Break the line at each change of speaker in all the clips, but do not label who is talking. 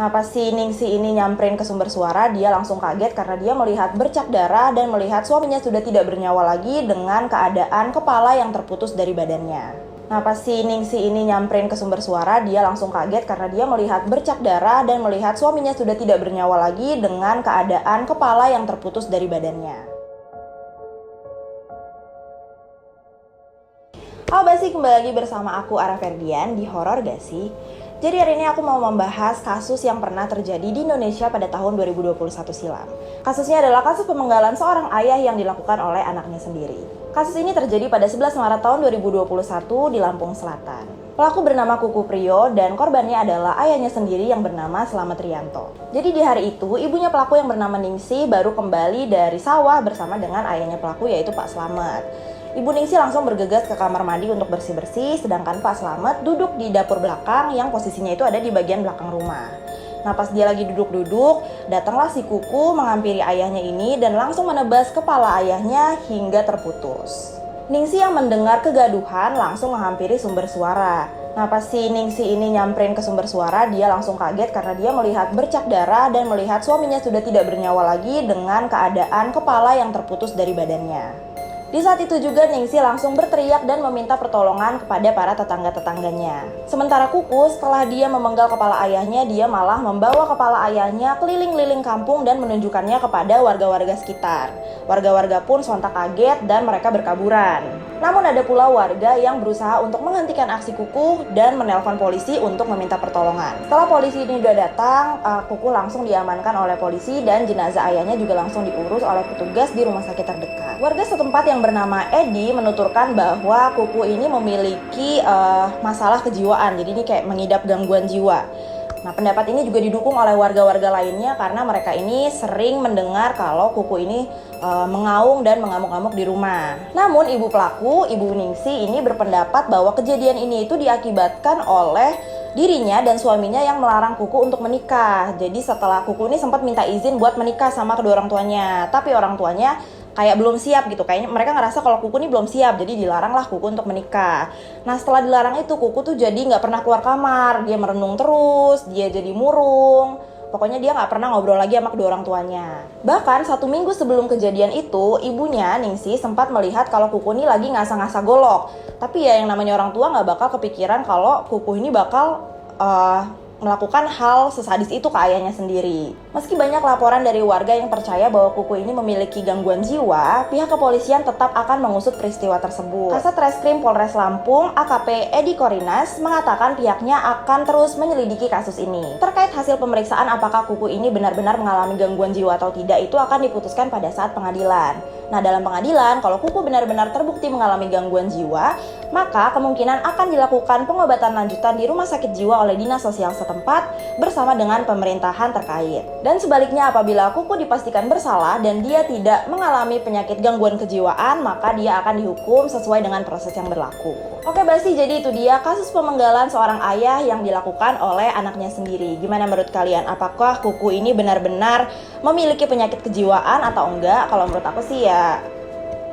Nah, pas si Ningsi ini nyamperin ke sumber suara, dia langsung kaget karena dia melihat bercak darah dan melihat suaminya sudah tidak bernyawa lagi dengan keadaan kepala yang terputus dari badannya. Nah, pas si Ningsi ini nyamperin ke sumber suara, dia langsung kaget karena dia melihat bercak darah dan melihat suaminya sudah tidak bernyawa lagi dengan keadaan kepala yang terputus dari badannya. Halo Basi, kembali lagi bersama aku Ara Ferdian di Horor Gak Sih? Jadi hari ini aku mau membahas kasus yang pernah terjadi di Indonesia pada tahun 2021 silam. Kasusnya adalah kasus pemenggalan seorang ayah yang dilakukan oleh anaknya sendiri. Kasus ini terjadi pada 11 Maret tahun 2021 di Lampung Selatan. Pelaku bernama Kuku Priyo dan korbannya adalah ayahnya sendiri yang bernama Slamet Rianto. Jadi di hari itu, ibunya pelaku yang bernama Ningsi baru kembali dari sawah bersama dengan ayahnya pelaku yaitu Pak Slamet. Ibu Ningsi langsung bergegas ke kamar mandi untuk bersih-bersih, sedangkan Pak Slamet duduk di dapur belakang yang posisinya itu ada di bagian belakang rumah. Nah, pas dia lagi duduk-duduk, datanglah si Kuku menghampiri ayahnya ini dan langsung menebas kepala ayahnya hingga terputus. Ningsi yang mendengar kegaduhan langsung menghampiri sumber suara. Nah, pas si Ningsi ini nyamperin ke sumber suara, dia langsung kaget karena dia melihat bercak darah dan melihat suaminya sudah tidak bernyawa lagi dengan keadaan kepala yang terputus dari badannya. Di saat itu juga Ningsi langsung berteriak dan meminta pertolongan kepada para tetangga-tetangganya. Sementara Kuku setelah dia memenggal kepala ayahnya, dia malah membawa kepala ayahnya keliling-liling kampung dan menunjukkannya kepada warga-warga sekitar. Warga-warga pun sontak kaget dan mereka berkaburan. Namun ada pula warga yang berusaha untuk menghentikan aksi Kuku dan menelpon polisi untuk meminta pertolongan. Setelah polisi ini sudah datang, Kuku langsung diamankan oleh polisi dan jenazah ayahnya juga langsung diurus oleh petugas di rumah sakit terdekat. Warga setempat yang bernama Edi menuturkan bahwa Kuku ini memiliki masalah kejiwaan, jadi ini kayak mengidap gangguan jiwa. Nah, pendapat ini juga didukung oleh warga-warga lainnya karena mereka ini sering mendengar kalau Kuku ini mengaung dan mengamuk-amuk di rumah. Namun ibu pelaku, ibu Ningsi ini berpendapat bahwa kejadian ini itu diakibatkan oleh dirinya dan suaminya yang melarang Kuku untuk menikah. Jadi setelah Kuku ini sempat minta izin buat menikah sama kedua orang tuanya, tapi orang tuanya kayak belum siap gitu, kayaknya mereka ngerasa kalau Kuku ini belum siap, jadi dilaranglah Kuku untuk menikah. Nah, setelah dilarang itu Kuku tuh jadi nggak pernah keluar kamar, dia merenung terus, dia jadi murung. Pokoknya dia nggak pernah ngobrol lagi sama kedua orang tuanya. Bahkan 1 minggu sebelum kejadian itu, ibunya Ningsi sempat melihat kalau Kuku ini lagi ngasah-ngasah golok. Tapi ya yang namanya orang tua nggak bakal kepikiran kalau Kuku ini bakal melakukan hal sesadis itu ke ayahnya sendiri. Meski banyak laporan dari warga yang percaya bahwa Kuku ini memiliki gangguan jiwa, pihak kepolisian tetap akan mengusut peristiwa tersebut. Kasat Reskrim Polres Lampung, AKP Edi Korinas, mengatakan pihaknya akan terus menyelidiki kasus ini. Terkait hasil pemeriksaan apakah Kuku ini benar-benar mengalami gangguan jiwa atau tidak, itu akan diputuskan pada saat pengadilan. Nah, dalam pengadilan, kalau Kuku benar-benar terbukti mengalami gangguan jiwa, maka kemungkinan akan dilakukan pengobatan lanjutan di rumah sakit jiwa oleh Dinas Sosial setempat bersama dengan pemerintahan terkait. Dan sebaliknya, apabila Kuku dipastikan bersalah dan dia tidak mengalami penyakit gangguan kejiwaan, maka dia akan dihukum sesuai dengan proses yang berlaku. Oke Basi, jadi itu dia kasus pemenggalan seorang ayah yang dilakukan oleh anaknya sendiri. Gimana menurut kalian? Apakah Kuku ini benar-benar memiliki penyakit kejiwaan atau enggak? Kalau menurut aku sih ya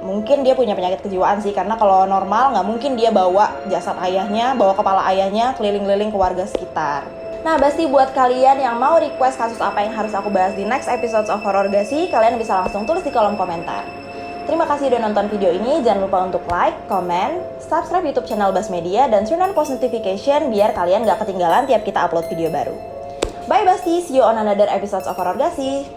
mungkin dia punya penyakit kejiwaan sih, karena kalau normal nggak mungkin dia bawa jasad ayahnya, bawa kepala ayahnya keliling-liling ke warga sekitar. Nah, Basti, buat kalian yang mau request kasus apa yang harus aku bahas di next episodes of Horror Gak Sih, kalian bisa langsung tulis di kolom komentar. Terima kasih udah nonton video ini, jangan lupa untuk like, comment, subscribe YouTube channel Bas Media, dan turn on post notification biar kalian gak ketinggalan tiap kita upload video baru. Bye Basti, see you on another episodes of Horror Gak Sih.